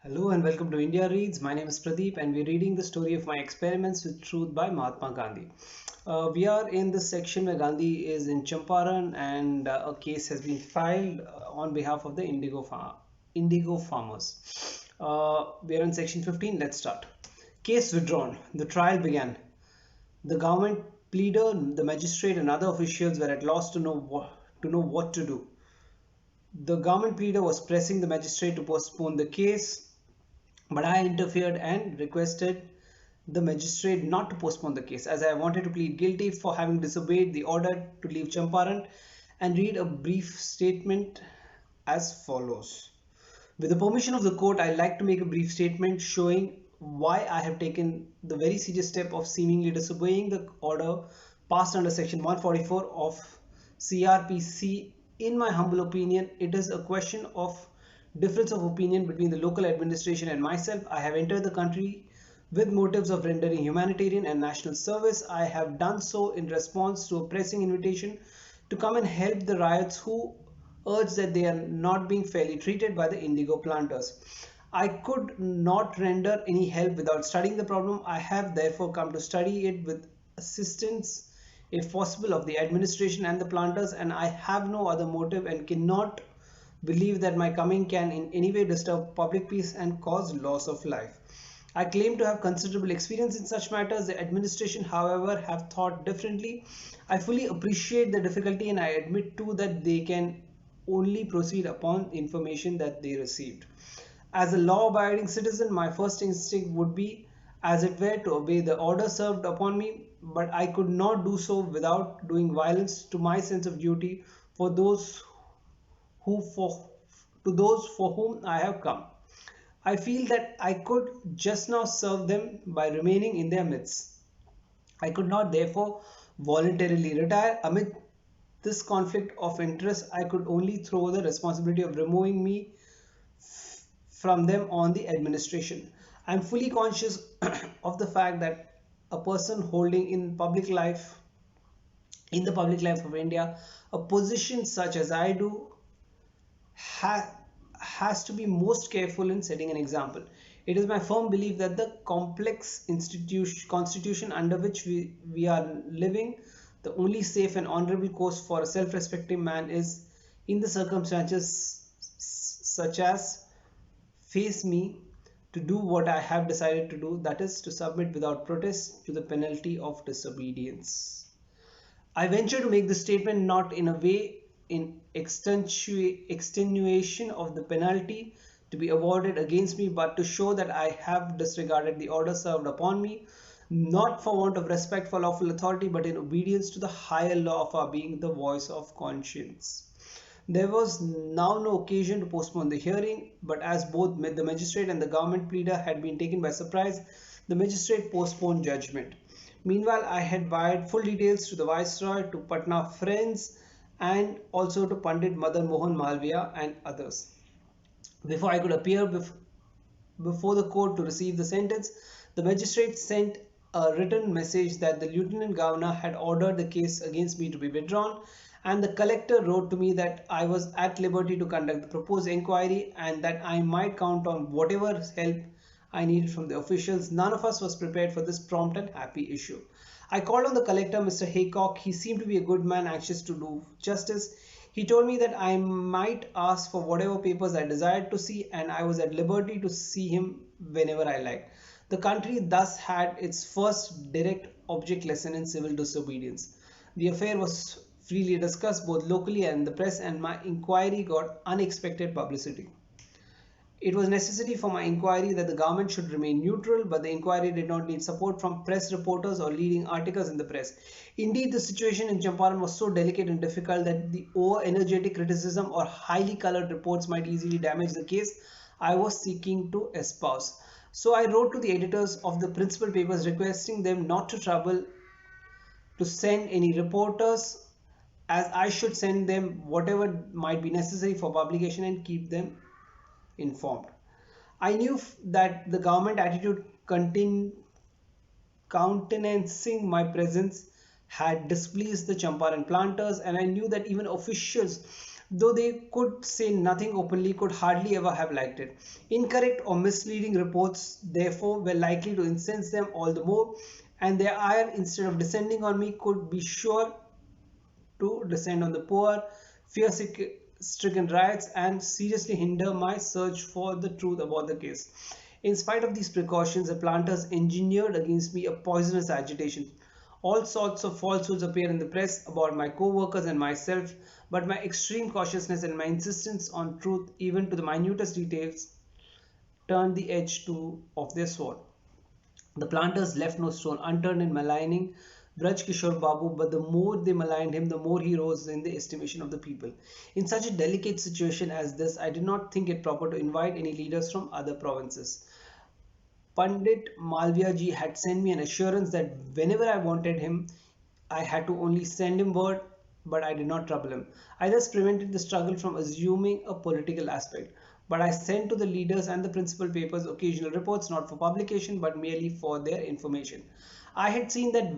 Hello and welcome to India Reads. My name is Pradeep and we're reading the story of my experiments with truth by Mahatma Gandhi. We are in the section where Gandhi is in Champaran and a case has been filed on behalf of the indigo farmers. We are in section 15. Let's start. Case withdrawn. The trial began. The government pleader, the magistrate and other officials were at loss to know what to do. The government pleader was pressing the magistrate to postpone the case, but I interfered and requested the magistrate not to postpone the case as I wanted to plead guilty for having disobeyed the order to leave Champaran and read a brief statement as follows. With the permission of the court, I'd like to make a brief statement showing why I have taken the very serious step of seemingly disobeying the order passed under section 144 of CRPC. In my humble opinion, it is a question of difference of opinion between the local administration and myself. I have entered the country with motives of rendering humanitarian and national service. I have done so in response to a pressing invitation to come and help the riots who urge that they are not being fairly treated by the indigo planters. I could not render any help without studying the problem. I have therefore come to study it with assistance, if possible, of the administration and the planters, and I have no other motive and cannot believe that my coming can in any way disturb public peace and cause loss of life. I claim to have considerable experience in such matters. The administration, however, have thought differently. I fully appreciate the difficulty and I admit too that they can only proceed upon information that they received. As a law-abiding citizen, my first instinct would be, as it were, to obey the order served upon me, but I could not do so without doing violence to my sense of duty for those who for to those for whom I have come. I feel that I could just now serve them by remaining in their midst. I could not therefore voluntarily retire. Amid this conflict of interest, I could only throw the responsibility of removing me from them on the administration. I am fully conscious of the fact that a person holding in the public life of India, a position such as I do ha has to be most careful in setting an example. It is my firm belief that the complex constitution under which we are living, the only safe and honorable course for a self-respecting man is, in the circumstances such as face me, to do what I have decided to do, that is, to submit without protest to the penalty of disobedience. I venture to make this statement not in a way in extenuation of the penalty to be awarded against me, but to show that I have disregarded the order served upon me, not for want of respect for lawful authority, but in obedience to the higher law of our being, the voice of conscience. There was now no occasion to postpone the hearing, but as both the magistrate and the government pleader had been taken by surprise, the magistrate postponed judgment. Meanwhile, I had wired full details to the Viceroy, to Patna friends, and also to Pandit Madan Mohan Malviya and others. Before I could appear before the court to receive the sentence, the magistrate sent a written message that the Lieutenant Governor had ordered the case against me to be withdrawn, and the collector wrote to me that I was at liberty to conduct the proposed inquiry and that I might count on whatever help I needed from the officials. None of us was prepared for this prompt and happy issue. I called on the collector, Mr. Haycock. He seemed to be a good man, anxious to do justice. He told me that I might ask for whatever papers I desired to see, and I was at liberty to see him whenever I liked. The country thus had its first direct object lesson in civil disobedience. The affair was freely discussed both locally and in the press, and my inquiry got unexpected publicity. It was necessary for my inquiry that the government should remain neutral, but the inquiry did not need support from press reporters or leading articles in the press. Indeed, the situation in Champaran was so delicate and difficult that the over-energetic criticism or highly colored reports might easily damage the case I was seeking to espouse. So I wrote to the editors of the principal papers requesting them not to trouble to send any reporters, as I should send them whatever might be necessary for publication and keep them informed. I knew that the government attitude countenancing my presence had displeased the Champaran planters, and I knew that even officials though they could say nothing openly, could hardly ever have liked it. Incorrect or misleading reports, therefore, were likely to incense them all the more, and their ire, instead of descending on me, could be sure to descend on the poor, fear-stricken riots, and seriously hinder my search for the truth about the case. In spite of these precautions, the planters engineered against me a poisonous agitation. All sorts of falsehoods appear in the press about my co-workers and myself, but my extreme cautiousness and my insistence on truth, even to the minutest details, turned the edge of their sword. The planters left no stone unturned in maligning Braj Kishore Babu, but the more they maligned him, the more he rose in the estimation of the people. In such a delicate situation as this, I did not think it proper to invite any leaders from other provinces. Pandit Malviya ji had sent me an assurance that whenever I wanted him, I had to only send him word, but I did not trouble him. I thus prevented the struggle from assuming a political aspect. But I sent to the leaders and the principal papers occasional reports, not for publication, but merely for their information. I had seen that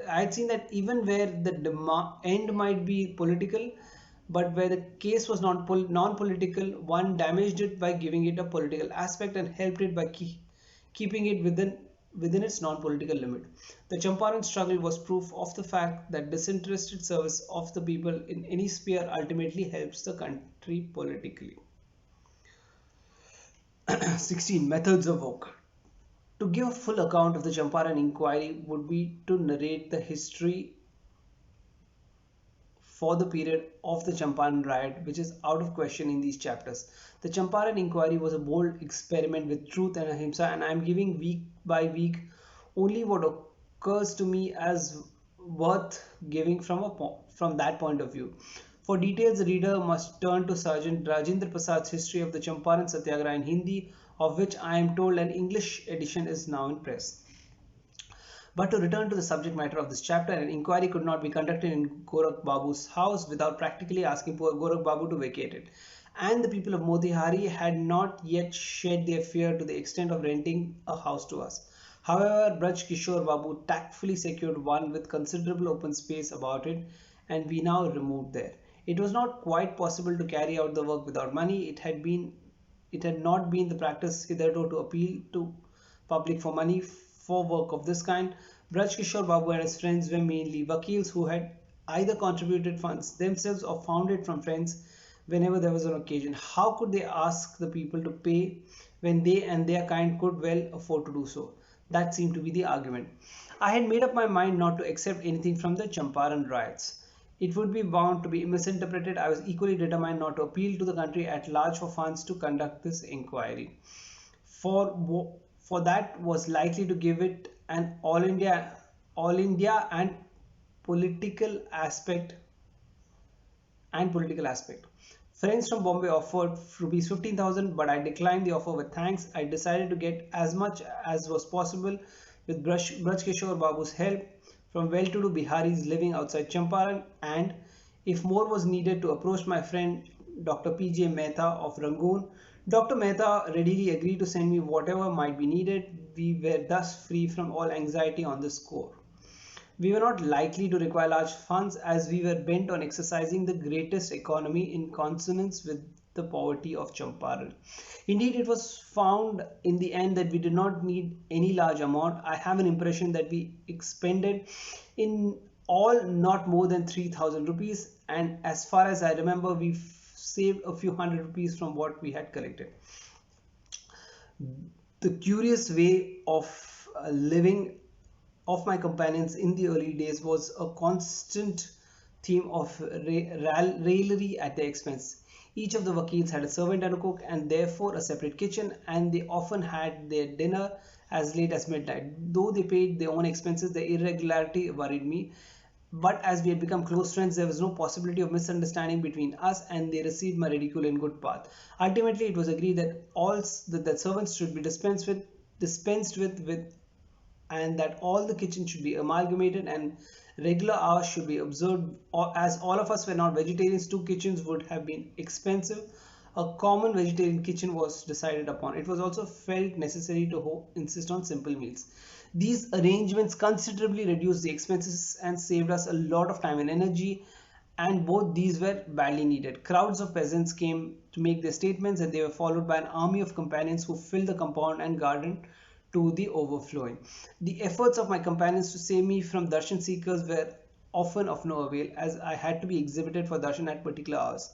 I had seen that even where the end might be political, but where the case was non-political, one damaged it by giving it a political aspect and helped it by keeping it within its non-political limit. The Champaran struggle was proof of the fact that disinterested service of the people in any sphere ultimately helps the country politically. 16. Methods of work. To give a full account of the Champaran inquiry would be to narrate the history for the period of the Champaran riot, which is out of question in these chapters. The Champaran inquiry was a bold experiment with truth and ahimsa, and I am giving week by week only what occurs to me as worth giving from that point of view. For details, the reader must turn to Sergeant Rajendra Prasad's history of the Champaran Satyagraha in Hindi, of which I am told an English edition is now in press. But to return to the subject matter of this chapter, an inquiry could not be conducted in Gorakh Babu's house without practically asking poor Gorakh Babu to vacate it. And the people of Motihari had not yet shed their fear to the extent of renting a house to us. However, Braj Kishore Babu tactfully secured one with considerable open space about it, and we now removed there. It was not quite possible to carry out the work without money. It had not been the practice hitherto to appeal to public for money for work of this kind. Braj Kishore Babu and his friends were mainly Vakils who had either contributed funds themselves or found it from friends whenever there was an occasion. How could they ask the people to pay when they and their kind could well afford to do so? That seemed to be the argument. I had made up my mind not to accept anything from the Champaran riots. It would be bound to be misinterpreted. I was equally determined not to appeal to the country at large for funds to conduct this inquiry. For that was likely to give it an all India political aspect. Friends from Bombay offered rupees 15,000, but I declined the offer with thanks. I decided to get as much as was possible with Braj Kishore Babu's help from well-to-do Biharis living outside Champaran, and if more was needed, to approach my friend Dr. P.J. Mehta of Rangoon. Dr. Mehta readily agreed to send me whatever might be needed. We were thus free from all anxiety on this score. We were not likely to require large funds as we were bent on exercising the greatest economy in consonance with the poverty of Champaran. Indeed, it was found in the end that we did not need any large amount. I have an impression that we expended in all not more than 3,000 rupees, and as far as I remember, we saved a few hundred rupees from what we had collected. The curious way of living of my companions in the early days was a constant theme of raillery at their expense. Each of the Vakils had a servant and a cook, and therefore a separate kitchen, and they often had their dinner as late as midnight. Though they paid their own expenses, the irregularity worried me. But as we had become close friends, there was no possibility of misunderstanding between us, and they received my ridicule in good part. Ultimately, it was agreed that servants should be dispensed with and that all the kitchen should be amalgamated and regular hours should be observed. As all of us were not vegetarians, two kitchens would have been expensive. A common vegetarian kitchen was decided upon. It was also felt necessary to insist on simple meals. These arrangements considerably reduced the expenses and saved us a lot of time and energy, and both these were badly needed. Crowds of peasants came to make their statements, and they were followed by an army of companions who filled the compound and garden to the overflowing. The efforts of my companions to save me from darshan seekers were often of no avail, as I had to be exhibited for darshan at particular hours.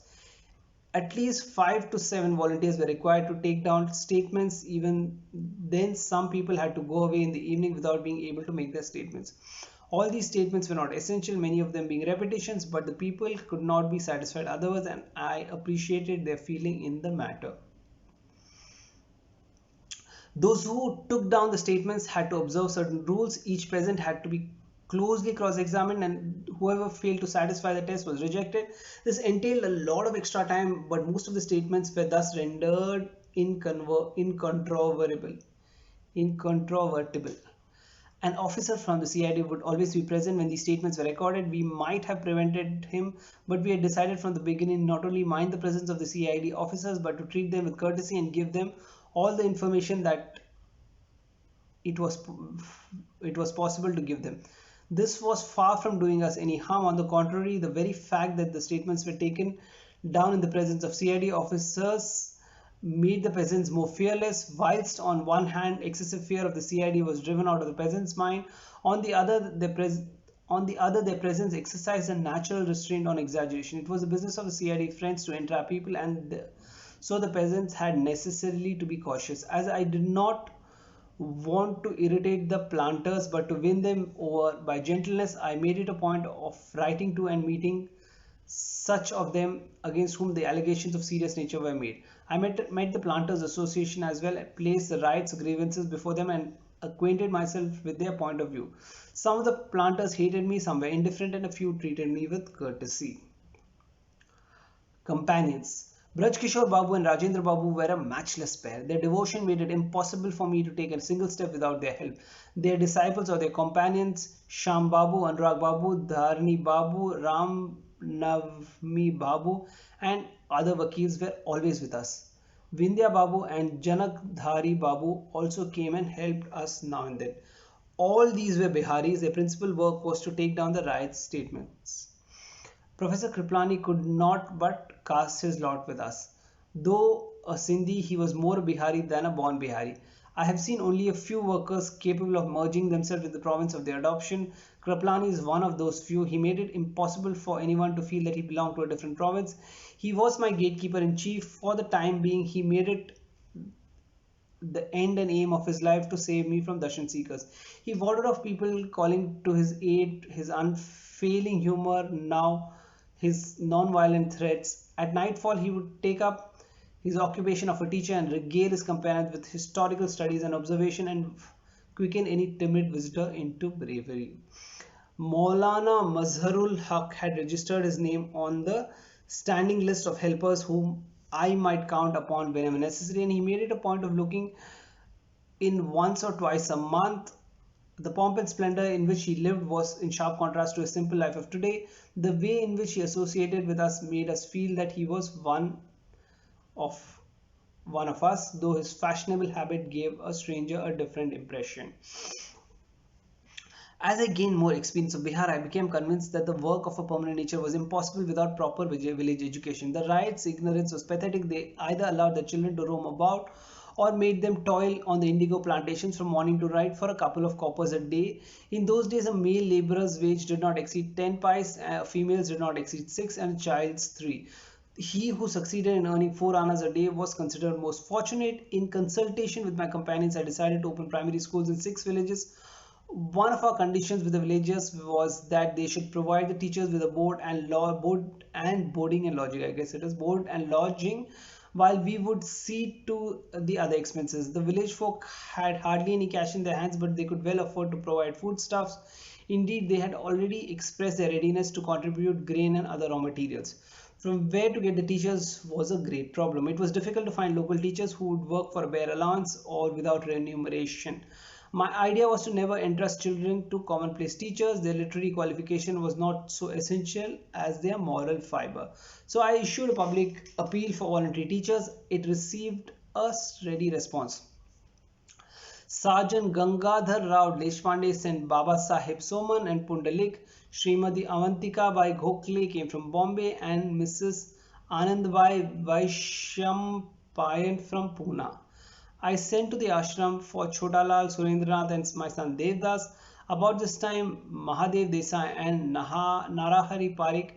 At least 5 to 7 volunteers were required to take down statements. Even then, some people had to go away in the evening without being able to make their statements. All these statements were not essential, many of them being repetitions, but the people could not be satisfied otherwise, and I appreciated their feeling in the matter. Those who took down the statements had to observe certain rules. Each present had to be closely cross-examined, and whoever failed to satisfy the test was rejected. This entailed a lot of extra time, but most of the statements were thus rendered incontrovertible. An officer from the CID would always be present when these statements were recorded. We might have prevented him, but we had decided from the beginning not only mind the presence of the CID officers, but to treat them with courtesy and give them all the information that it was it was possible to give them. This was far from doing us any harm. On the contrary, the very fact that the statements were taken down in the presence of CID officers made the peasants more fearless. Whilst on one hand excessive fear of the CID was driven out of the peasants' mind, on the other their presence exercised a natural restraint on exaggeration. It was the business of the CID friends to entrap people, and so the peasants had necessarily to be cautious. As I did not want to irritate the planters but to win them over by gentleness, I made it a point of writing to and meeting such of them against whom the allegations of serious nature were made. I met the Planters Association as well, placed the rights grievances before them, and acquainted myself with their point of view. Some of the planters hated me, some were indifferent, and a few treated me with courtesy. Companions. Braj Kishore Babu and Rajendra Babu were a matchless pair. Their devotion made it impossible for me to take a single step without their help. Their disciples or their companions, Sham Babu, Anurag Babu, Dharni Babu, Ram Navmi Babu, and other Vakils were always with us. Vindhya Babu and Janak Dhari Babu also came and helped us now and then. All these were Biharis. Their principal work was to take down the riot statements. Professor Kriplani could not but cast his lot with us. Though a Sindhi, he was more a Bihari than a born Bihari. I have seen only a few workers capable of merging themselves with the province of their adoption. Kriplani is one of those few. He made it impossible for anyone to feel that he belonged to a different province. He was my gatekeeper in chief. For the time being, he made it the end and aim of his life to save me from darshan seekers. He warded off people calling to his aid, his unfailing humor, now his non-violent threats. At nightfall, he would take up his occupation of a teacher and regale his companions with historical studies and observation, and quicken any timid visitor into bravery. Maulana Mazharul Haq had registered his name on the standing list of helpers whom I might count upon whenever necessary, and he made it a point of looking in once or twice a month. The pomp and splendor in which he lived was in sharp contrast to his simple life of today. The way in which he associated with us made us feel that he was of one of us, though his fashionable habit gave a stranger a different impression. As I gained more experience of Bihar, I became convinced that the work of a permanent nature was impossible without proper village education. The riots' ignorance was pathetic. They either allowed the children to roam about or made them toil on the indigo plantations from morning to night for a couple of coppers a day. In those days, a male laborer's wage did not exceed 10 pice, females did not exceed 6, and a child's 3. He who succeeded in earning 4 annas a day was considered most fortunate. In consultation with my companions, I decided to open primary schools in 6 villages. One of our conditions with the villagers was that they should provide the teachers with a boarding and lodging. I guess it is board and lodging, while we would see to the other expenses. The village folk had hardly any cash in their hands, but they could well afford to provide foodstuffs. Indeed, they had already expressed their readiness to contribute grain and other raw materials. From where to get the teachers was a great problem. It was difficult to find local teachers who would work for a bare allowance or without remuneration. My idea was to never entrust children to commonplace teachers. Their literary qualification was not so essential as their moral fiber. So I issued a public appeal for voluntary teachers. It received a ready response. Sergeant Gangadhar Rao Deshpande sent Baba Sahib Soman and Pundalik, Srimati Avantika Bai Gokhale came from Bombay, and Mrs. Anandbai Vaishampayan from Pune. I sent to the ashram for Chotalal, Surendranath, and my son Devdas. About this time, Mahadev Desai and Narahari Parikh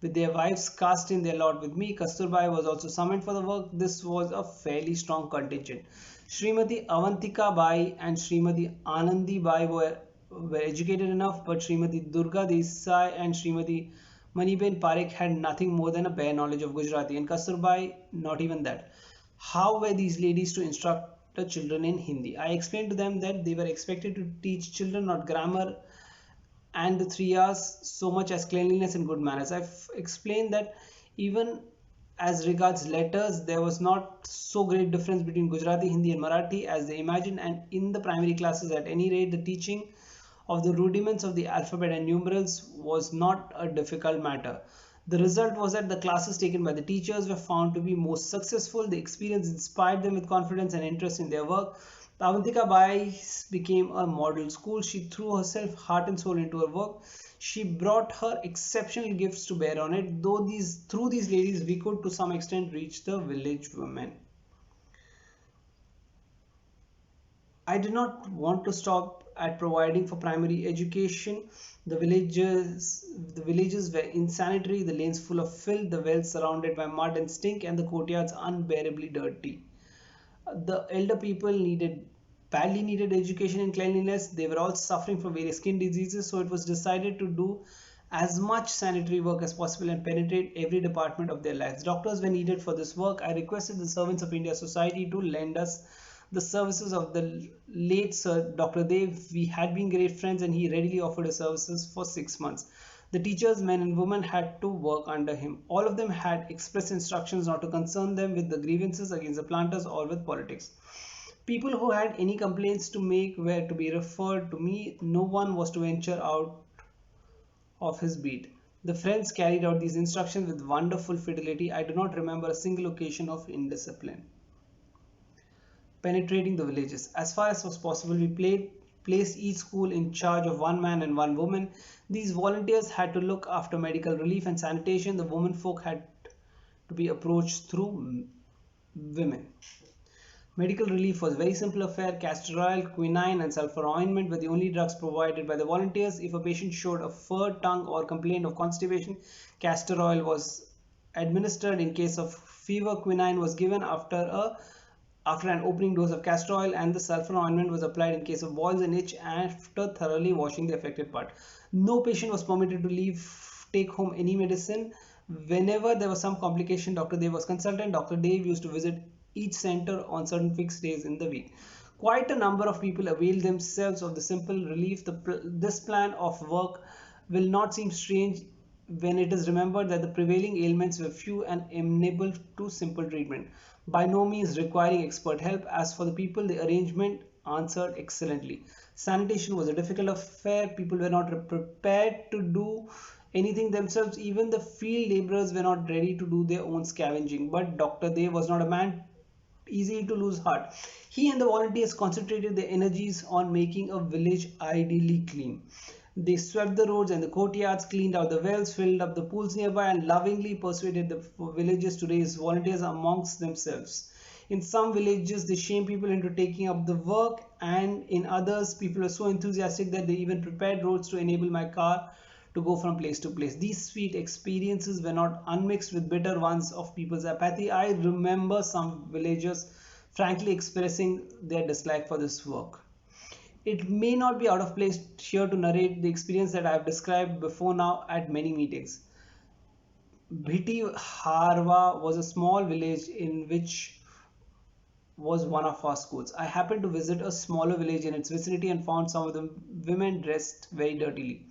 with their wives cast in their lot with me. Kasturbai was also summoned for the work. This was a fairly strong contingent. Srimati Avantika Bai and Srimati Anandi Bai were educated enough, but Srimati Durga Desai and Srimati Maniben Parikh had nothing more than a bare knowledge of Gujarati, and Kasturbai not even that. How were these ladies to instruct the children in Hindi? I explained to them that they were expected to teach children not grammar and the 3 R's so much as cleanliness and good manners. I've explained that even as regards letters, there was not so great difference between Gujarati, Hindi, and Marathi as they imagined, and in the primary classes, at any rate, the teaching of the rudiments of the alphabet and numerals was not a difficult matter. The result was that the classes taken by the teachers were found to be most successful. The experience inspired them with confidence and interest in their work. Avantika Bai became a model school. She threw herself heart and soul into her work. She brought her exceptional gifts to bear on it. Through these ladies, we could to some extent reach the village women. I did not want to stop at providing for primary education. The villages were insanitary, the lanes full of filth, the wells surrounded by mud and stink, and the courtyards unbearably dirty. The elder people badly needed education and cleanliness. They were all suffering from various skin diseases, so it was decided to do as much sanitary work as possible and penetrate every department of their lives. Doctors were needed for this work. I requested the Servants of India Society to lend us the services of the late Sir Dr. Dev. We had been great friends, and he readily offered his services for 6 months. The teachers, men and women, had to work under him. All of them had express instructions not to concern them with the grievances against the planters or with politics. People who had any complaints to make were to be referred to me. No one was to venture out of his beat. The friends carried out these instructions with wonderful fidelity. I do not remember a single occasion of indiscipline. Penetrating the villages. As far as was possible, we placed each school in charge of one man and one woman. These volunteers had to look after medical relief and sanitation. The women folk had to be approached through women. Medical relief was a very simple affair. Castor oil, quinine, and sulfur ointment were the only drugs provided by the volunteers. If a patient showed a fur tongue or complained of constipation, castor oil was administered. In case of fever, quinine was given after an opening dose of castor oil, and the sulfur ointment was applied in case of boils and itch after thoroughly washing the affected part. No patient was permitted to take home any medicine. Whenever there was some complication, Dr. Dev was consulted. Dr. Dev used to visit each center on certain fixed days in the week. Quite a number of people availed themselves of the simple relief. This plan of work will not seem strange when it is remembered that the prevailing ailments were few and amenable to simple treatment, by no means requiring expert help. As for the people, the arrangement answered excellently. Sanitation was a difficult affair. People were not prepared to do anything themselves. Even the field laborers were not ready to do their own scavenging. But Dr. Dev was not a man easy to lose heart. He and the volunteers concentrated their energies on making a village ideally clean. They swept the roads and the courtyards, cleaned out the wells, filled up the pools nearby, and lovingly persuaded the villagers to raise volunteers amongst themselves. In some villages, they shamed people into taking up the work, and in others, people were so enthusiastic that they even prepared roads to enable my car to go from place to place. These sweet experiences were not unmixed with bitter ones of people's apathy. I remember some villagers frankly expressing their dislike for this work. It may not be out of place here to narrate the experience that I have described before now at many meetings. Bhiti Harwa was a small village in which was one of our schools. I happened to visit a smaller village in its vicinity and found some of the women dressed very dirtily.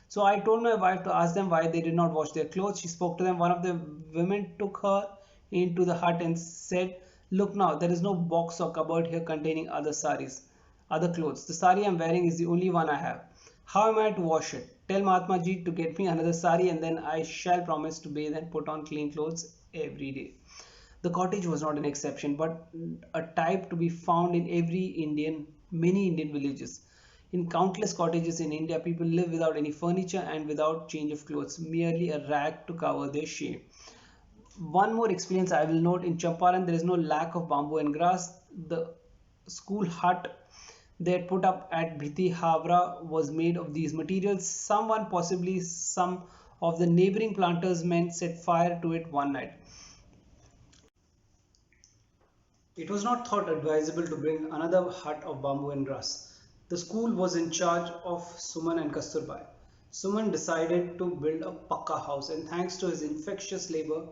So I told my wife to ask them why they did not wash their clothes. She spoke to them. One of the women took her into the hut and said, "Look now, there is no box or cupboard here containing other clothes. The sari I am wearing is the only one I have. How am I to wash it? Tell Mahatma Ji to get me another sari, and then I shall promise to bathe and put on clean clothes every day." The cottage was not an exception, but a type to be found in many Indian villages. In countless cottages in India, people live without any furniture and without change of clothes, merely a rag to cover their shame. One more experience I will note: in Champaran, there is no lack of bamboo and grass. The school hut they had put up at Bhiti Havra was made of these materials. Someone, possibly some of the neighboring planters' men, set fire to it one night. It was not thought advisable to bring another hut of bamboo and grass. The school was in charge of Suman and Kasturbai. Suman decided to build a pakka house, and thanks to his infectious labor,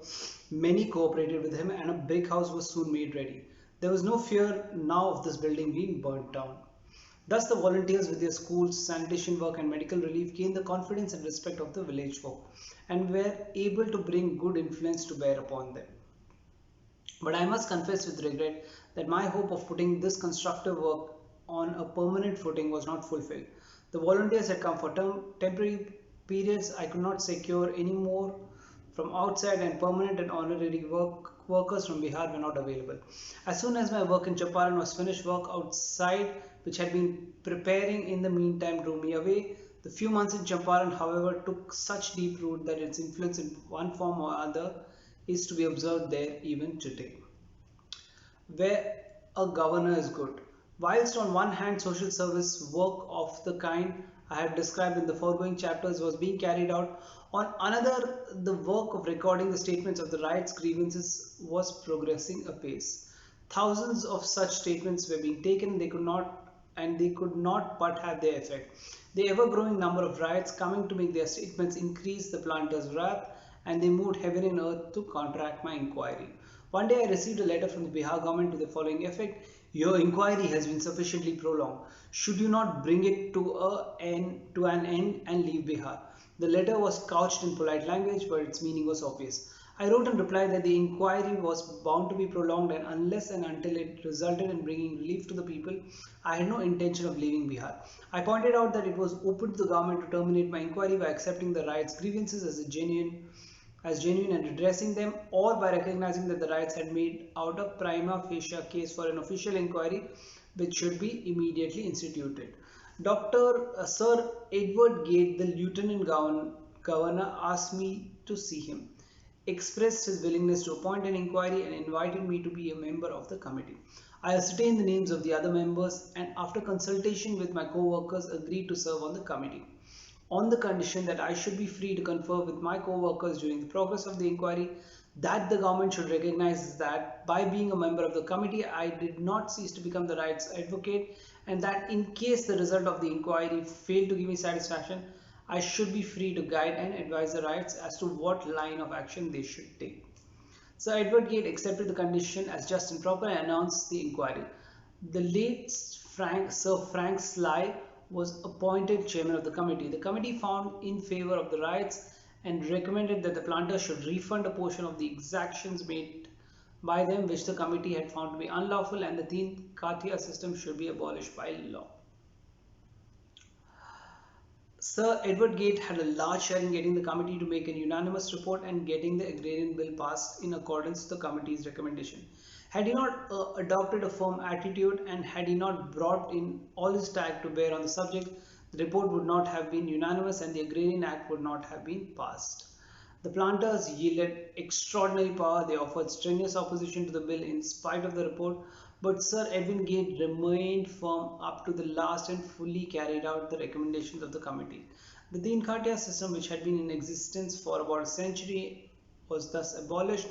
many cooperated with him, and a brick house was soon made ready. There was no fear now of this building being burnt down. Thus, the volunteers, with their schools, sanitation work, and medical relief, gained the confidence and respect of the village folk and were able to bring good influence to bear upon them. But I must confess with regret that my hope of putting this constructive work on a permanent footing was not fulfilled. The volunteers had come for temporary periods. I could not secure any more from outside, and permanent and honorary workers from Bihar were not available. As soon as my work in Champaran was finished, work outside, which had been preparing in the meantime, drew me away. The few months in Champaran, however, took such deep root that its influence in one form or other is to be observed there even today. Where a governor is good. Whilst on one hand social service work of the kind I have described in the foregoing chapters was being carried out, on another the work of recording the statements of the rights grievances was progressing apace. Thousands of such statements were being taken, they could not but have their effect. The ever-growing number of riots coming to make their statements increased the planters' wrath, and they moved heaven and earth to counteract my inquiry. One day I received a letter from the Bihar government to the following effect: your inquiry has been sufficiently prolonged. Should you not bring it to an end and leave Bihar? The letter was couched in polite language, but its meaning was obvious. I wrote in reply that the inquiry was bound to be prolonged, and unless and until it resulted in bringing relief to the people, I had no intention of leaving Bihar. I pointed out that it was open to the government to terminate my inquiry by accepting the riots grievances as genuine and redressing them, or by recognizing that the riots had made out a prima facie case for an official inquiry which should be immediately instituted. Sir Edward Gate, the Lieutenant Governor, asked me to see him, expressed his willingness to appoint an inquiry, and invited me to be a member of the committee. I ascertained the names of the other members, and after consultation with my co-workers agreed to serve on the committee, on the condition that I should be free to confer with my co-workers during the progress of the inquiry, that the government should recognize that by being a member of the committee, I did not cease to become the rights advocate, and that in case the result of the inquiry failed to give me satisfaction, I should be free to guide and advise the rights as to what line of action they should take. Sir Edward Gate accepted the condition as just and proper and announced the inquiry. The late Sir Frank Sly was appointed chairman of the committee. The committee found in favor of the riots and recommended that the planters should refund a portion of the exactions made by them, which the committee had found to be unlawful, and the Teen Katia system should be abolished by law. Sir Edward Gate had a large share in getting the committee to make an unanimous report and getting the agrarian bill passed in accordance with the committee's recommendation. Had he not adopted a firm attitude, and had he not brought in all his tact to bear on the subject, the report would not have been unanimous and the Agrarian Act would not have been passed. The planters yielded extraordinary power. They offered strenuous opposition to the bill in spite of the report, but Sir Edwin Gate remained firm up to the last and fully carried out the recommendations of the committee. The Deen Khatia system, which had been in existence for about a century, was thus abolished,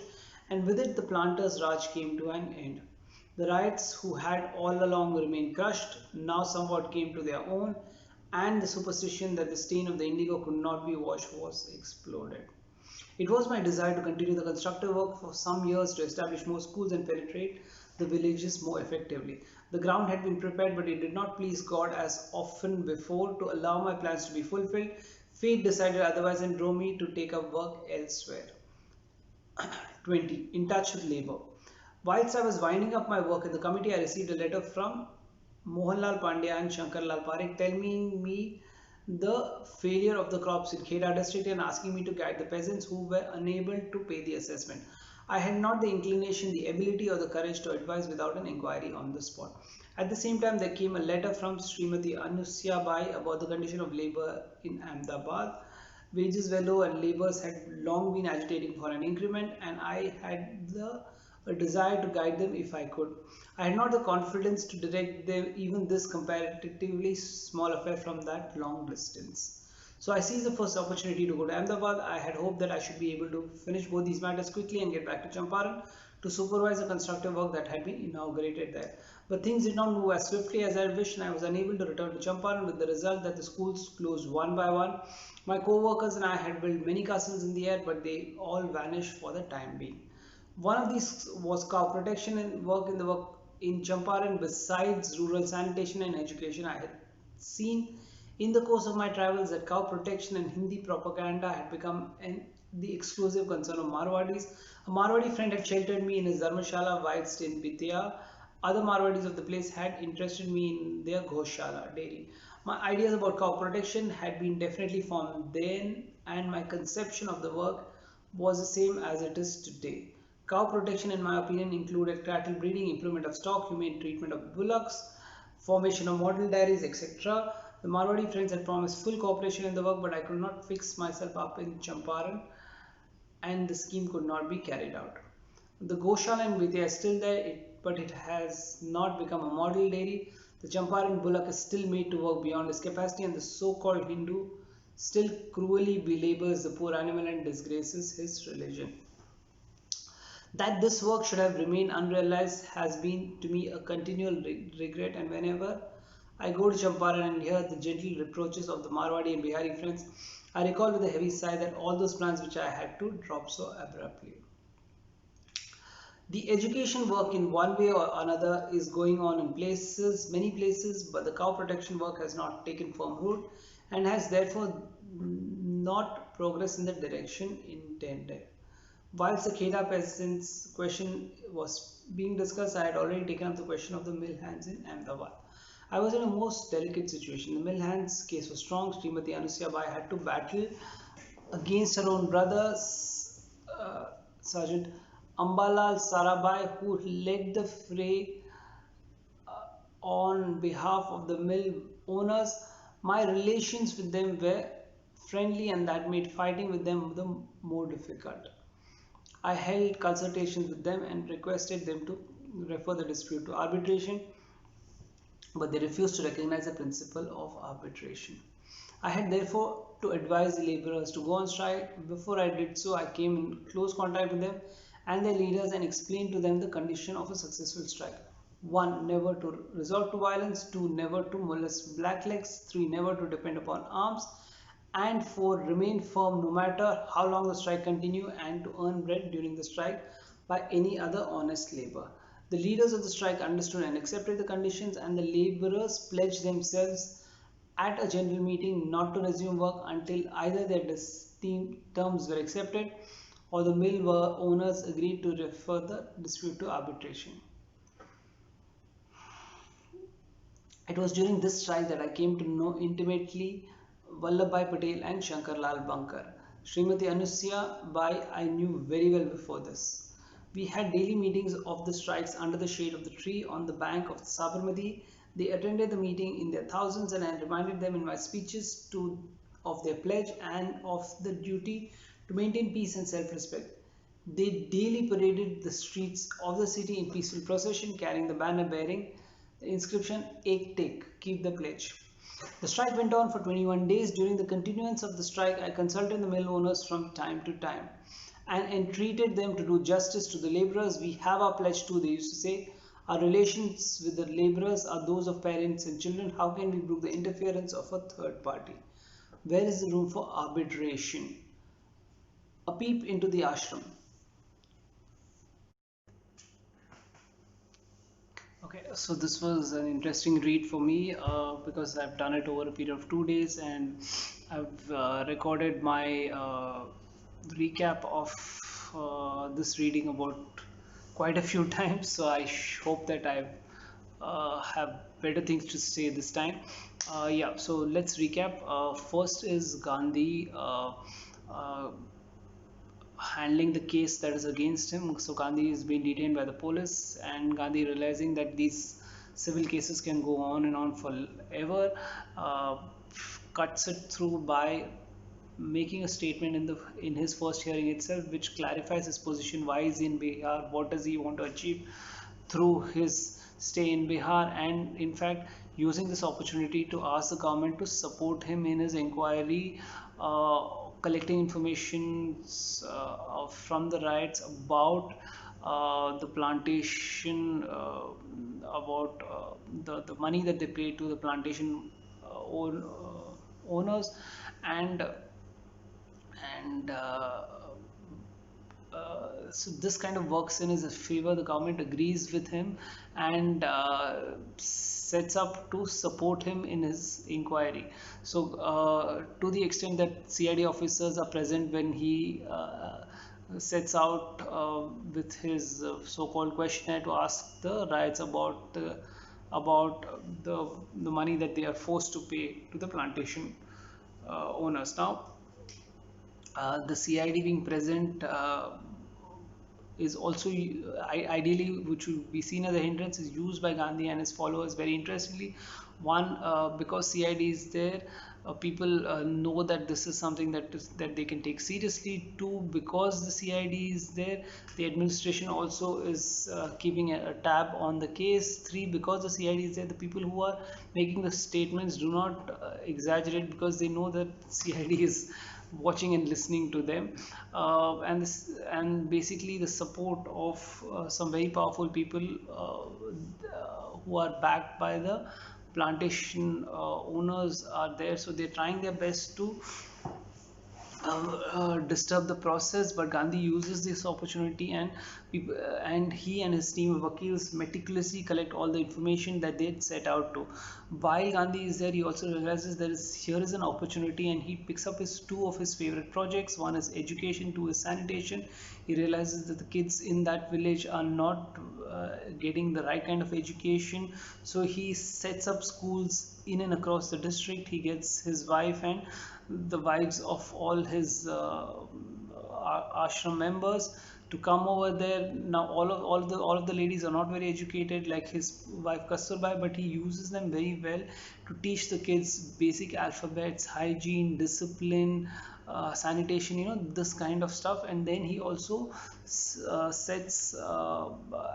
and with it the planters' Raj came to an end. The riots, who had all along remained crushed, now somewhat came to their own, and the superstition that the stain of the indigo could not be washed was exploded. It was my desire to continue the constructive work for some years, to establish more schools and penetrate the villages more effectively. The ground had been prepared, but it did not please God, as often before, to allow my plans to be fulfilled. Fate decided otherwise and drove me to take up work elsewhere. 20. In touch with labor. Whilst I was winding up my work in the committee, I received a letter from Mohanlal Pandya and Shankarlal Parekh telling me the failure of the crops in Kheda district and asking me to guide the peasants who were unable to pay the assessment. I had not the inclination, the ability, or the courage to advise without an inquiry on the spot. At the same time, there came a letter from Srimati Anusya Bai about the condition of labor in Ahmedabad. Wages were low and laborers had long been agitating for an increment, and I had the a desire to guide them if I could. I had not the confidence to direct them even this comparatively small affair from that long distance. So I seized the first opportunity to go to Ahmedabad. I had hoped that I should be able to finish both these matters quickly and get back to Champaran to supervise the constructive work that had been inaugurated there. But things did not move as swiftly as I wished, and I was unable to return to Champaran, with the result that the schools closed one by one. My co-workers and I had built many castles in the air, but they all vanished for the time being. One of these was cow protection and work in Champaran. Besides rural sanitation and education, I had seen in the course of my travels that cow protection and Hindi propaganda had become the exclusive concern of Marwadis. A Marwadi friend had sheltered me in his dharmashala whilst in Bidya. Other Marwadis of the place had interested me in their Goshala dairy. My ideas about cow protection had been definitely formed then, and my conception of the work was the same as it is today. Cow protection, in my opinion, included cattle breeding, improvement of stock, humane treatment of bullocks, formation of model dairies, etc. The Marwadi friends had promised full cooperation in the work, but I could not fix myself up in Champaran, and the scheme could not be carried out. The Goshala in Vidya is still there, but it has not become a model dairy. The Champaran bullock is still made to work beyond his capacity, and the so-called Hindu still cruelly belabors the poor animal and disgraces his religion. That this work should have remained unrealized has been to me a continual regret, and whenever I go to Champaran and hear the gentle reproaches of the Marwadi and Bihari friends, I recall with a heavy sigh that all those plans which I had to drop so abruptly. The education work in one way or another is going on in many places, but the cow protection work has not taken firm root and has therefore not progressed in the direction intended. Whilst the Kheda peasants question was being discussed, I had already taken up the question of the mill hands in Ahmedabad. I was in a most delicate situation. The mill hands case was strong. Srimati Anusya Bai had to battle against her own brother, Sergeant Ambalal Sarabai, who led the fray on behalf of the mill owners. My relations with them were friendly, and that made fighting with them the more difficult. I held consultations with them and requested them to refer the dispute to arbitration, but they refused to recognize the principle of arbitration. I had therefore to advise the laborers to go on strike. Before I did so, I came in close contact with them and their leaders and explained to them the condition of a successful strike. 1. Never to resort to violence. 2. Never to molest blacklegs. 3. Never to depend upon arms. And 4. Remain firm no matter how long the strike continue, and to earn bread during the strike by any other honest labor. The leaders of the strike understood and accepted the conditions, and the laborers pledged themselves at a general meeting not to resume work until either their terms were accepted or the mill owners agreed to refer the dispute to arbitration. It was during this strike that I came to know intimately Vallabhbhai Patel and Shankarlal Bankar. Srimati Anusya Bai I knew very well before this. We had daily meetings of the strikes under the shade of the tree on the bank of the Sabarmati. They attended the meeting in their thousands, and I reminded them in my speeches of their pledge and of the duty to maintain peace and self-respect. They daily paraded the streets of the city in peaceful procession, carrying the banner bearing the inscription Ek Tek, keep the pledge. The strike went on for 21 days. During the continuance of the strike, I consulted the mill owners from time to time and entreated them to do justice to the laborers. We have our pledge too, they used to say. Our relations with the laborers are those of parents and children. How can we brook the interference of a third party? Where is the room for arbitration? A peep into the ashram. Okay, so this was an interesting read for me because I've done it over a period of 2 days, and I've recorded my recap of this reading about quite a few times. So I hope that I have better things to say this time. Yeah, so let's recap. First is Gandhi. Uh, handling the case that is against him. So Gandhi is being detained by the police, and Gandhi, realizing that these civil cases can go on and on forever, uh, cuts it through by making a statement in his first hearing itself, which clarifies his position. Why is he in Bihar? What does he want to achieve through his stay in Bihar? And in fact, using this opportunity to ask the government to support him in his inquiry, uh, collecting information from the riots about the plantation, about the money that they paid to the plantation owners, and so this kind of works in his favor. The government agrees with him and sets up to support him in his inquiry. So to the extent that CID officers are present when he sets out with his so-called questionnaire to ask the riots about the money that they are forced to pay to the plantation owners. Now, the CID being present is also ideally, which would be seen as a hindrance, is used by Gandhi and his followers very interestingly. One, because CID is there, people know that this is something that they can take seriously. Two, because the CID is there, the administration also is keeping a tab on the case. Three, because the CID is there, the people who are making the statements do not exaggerate, because they know that CID is watching and listening to them, and basically the support of some very powerful people who are backed by the plantation owners are there. So they're trying their best to disturb the process, but Gandhi uses this opportunity, and people, and he and his team of Vakils meticulously collect all the information that they set out to. While Gandhi is there, he also realizes here is an opportunity, and he picks up his two of his favorite projects. One is education, two is sanitation. He realizes that the kids in that village are not getting the right kind of education, so he sets up schools in and across the district. He gets his wife and the wives of all his ashram members to come over there. Now all of the ladies are not very educated like his wife Kasturbai, but he uses them very well to teach the kids basic alphabets, hygiene, discipline, sanitation, this kind of stuff. And then he also sets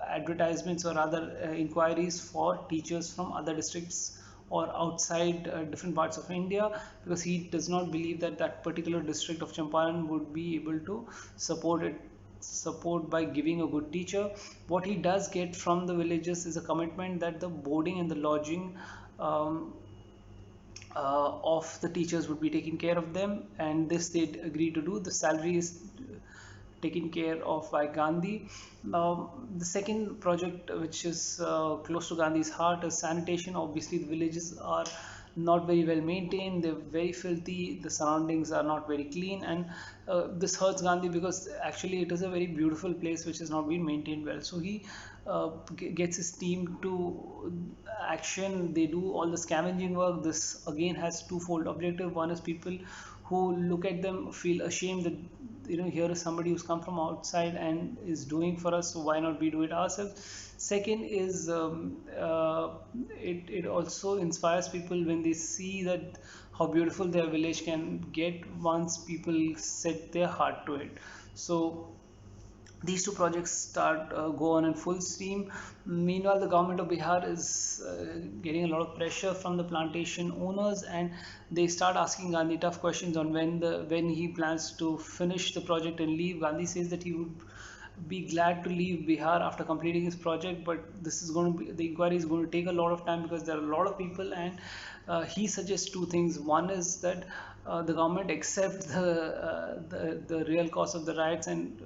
advertisements, or rather inquiries for teachers from other districts or outside different parts of India, because he does not believe that that particular district of Champaran would be able to support by giving a good teacher. What he does get from the villages is a commitment that the boarding and the lodging of the teachers would be taken care of them, and this they agree to do. The salary is taken care of by Gandhi. The second project, which is close to Gandhi's heart, is sanitation. Obviously, the villages are not very well maintained, they're very filthy, the surroundings are not very clean, and this hurts Gandhi, because actually it is a very beautiful place which has not been maintained well. So he gets his team to action. They do all the scavenging work. This again has twofold objective. One is people who look at them feel ashamed that here is somebody who's come from outside and is doing for us, so why not we do it ourselves. Second is it also inspires people when they see that how beautiful their village can get once people set their heart to it. So these two projects go on in full steam. Meanwhile, the government of Bihar is getting a lot of pressure from the plantation owners, and they start asking Gandhi tough questions on when he plans to finish the project and leave. Gandhi says that he would be glad to leave Bihar after completing his project, but this is going to be, the inquiry is going to take a lot of time because there are a lot of people, and he suggests two things. One is that the government accept the real cause of the riots and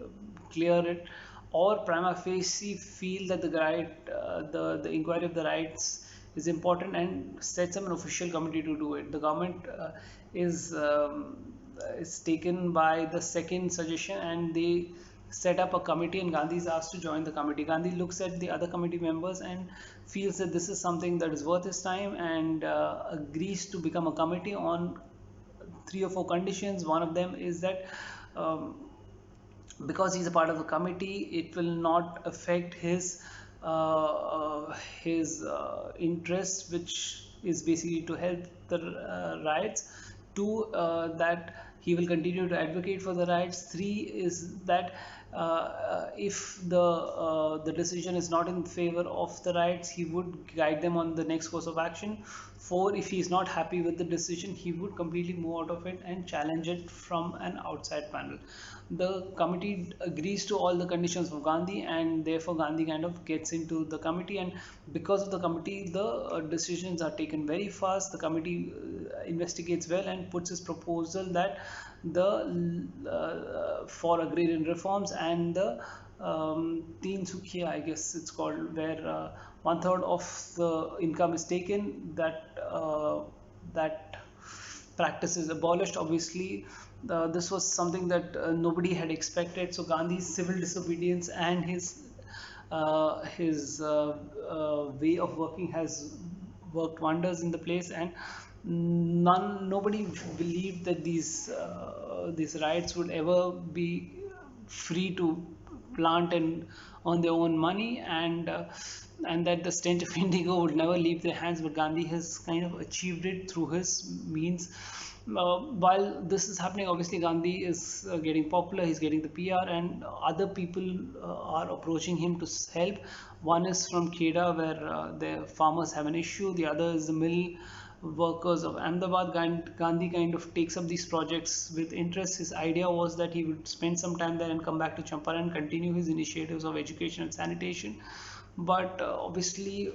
clear it, or prima facie feel that the inquiry of the rights is important and sets up an official committee to do it. The government is is taken by the second suggestion, and they set up a committee, and Gandhi is asked to join the committee. Gandhi looks at the other committee members and feels that this is something that is worth his time, and agrees to become a committee on three or four conditions. One of them is that um, because he's a part of the committee, it will not affect his interest, which is basically to help the rights. Two, that he will continue to advocate for the rights. Three is that if the decision is not in favor of the rights, he would guide them on the next course of action. Four, if he is not happy with the decision, he would completely move out of it and challenge it from an outside panel. The committee agrees to all the conditions of Gandhi, and therefore Gandhi kind of gets into the committee. And because of the committee, the decisions are taken very fast. The committee investigates well and puts his proposal that the for agrarian reforms and the Teen Sukhiya, I guess it's called, where one third of the income is taken. That practice is abolished. Obviously, this was something that nobody had expected. So Gandhi's civil disobedience and his way of working has worked wonders in the place, and nobody believed that these rights would ever be free to plant and on their own money, and that the stench of indigo would never leave their hands. But Gandhi has kind of achieved it through his means. While this is happening, obviously Gandhi is getting popular, he's getting the PR, and other people are approaching him to help. One is from Kheda, where the farmers have an issue. The other is the mill workers of Ahmedabad. Gandhi kind of takes up these projects with interest. His idea was that he would spend some time there and come back to Champaran and continue his initiatives of education and sanitation. But obviously,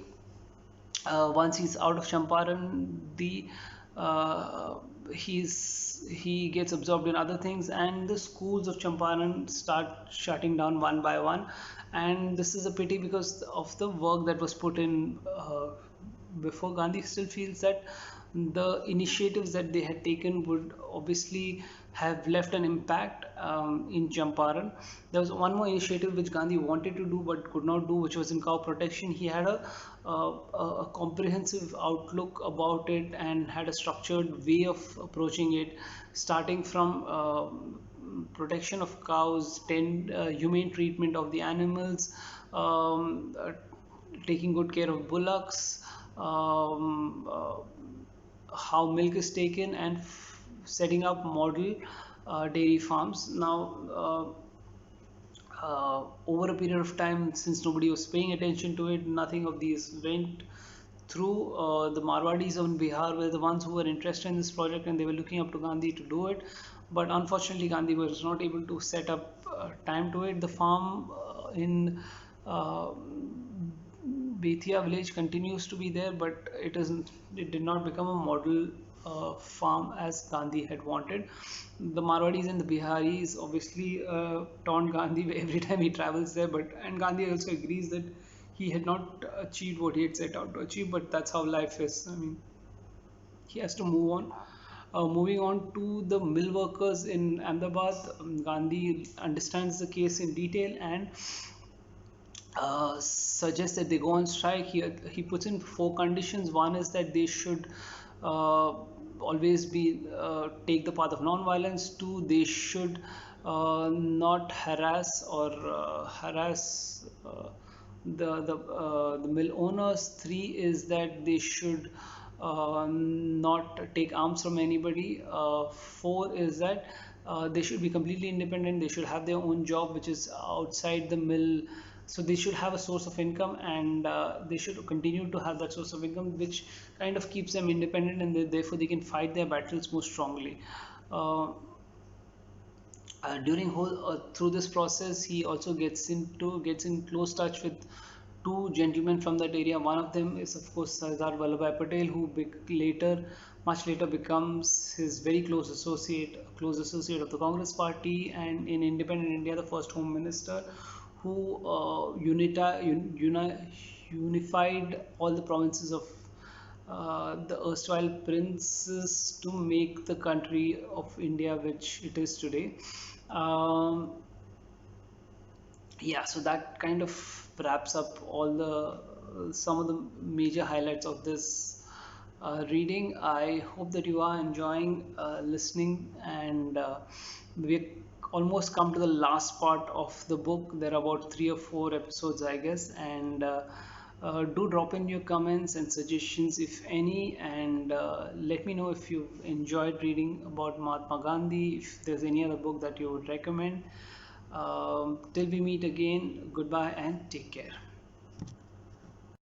once he's out of Champaran, the uh, he gets absorbed in other things, and the schools of Champaran start shutting down one by one. And this is a pity because of the work that was put in before. Gandhi still feels that the initiatives that they had taken would obviously have left an impact in Champaran. There was one more initiative which Gandhi wanted to do but could not do, which was in cow protection. He had a comprehensive outlook about it and had a structured way of approaching it, starting from protection of cows, humane treatment of the animals, taking good care of bullocks, how milk is taken, and setting up model dairy farms. Now, over a period of time, since nobody was paying attention to it, nothing of these went through. The Marwadis of Bihar were the ones who were interested in this project, and they were looking up to Gandhi to do it. But unfortunately, Gandhi was not able to set up time to it. The farm in uh, Bethia village continues to be there, but it did not become a model farm as Gandhi had wanted. The Marwadis and the Biharis obviously taunt Gandhi every time he travels there, but and Gandhi also agrees that he had not achieved what he had set out to achieve, but that's how life is. I mean, he has to move on. Moving on to the mill workers in Ahmedabad, Gandhi understands the case in detail and suggests that they go on strike. He puts in four conditions. One is that they should always be take the path of non-violence. Two, they should not harass or harass the mill owners. Three is that they should not take arms from anybody. Four is that they should be completely independent. They should have their own job, which is outside the mill. So they should have a source of income, and they should continue to have that source of income, which kind of keeps them independent, and therefore they can fight their battles more strongly. Uh, During whole through this process, he also gets in close touch with two gentlemen from that area. One of them is of course Sardar Vallabhbhai Patel, who much later becomes his very close associate of the Congress party, and in independent India the first home minister, who unified all the provinces of the erstwhile princes to make the country of India which it is today. Um, yeah, so that kind of wraps up all the some of the major highlights of this reading. I hope that you are enjoying listening, and we're almost come to the last part of the book. There are about 3 or 4 episodes, I guess, and do drop in your comments and suggestions if any, and let me know if you've enjoyed reading about Mahatma Gandhi, if there's any other book that you would recommend. Till we meet again, goodbye and take care.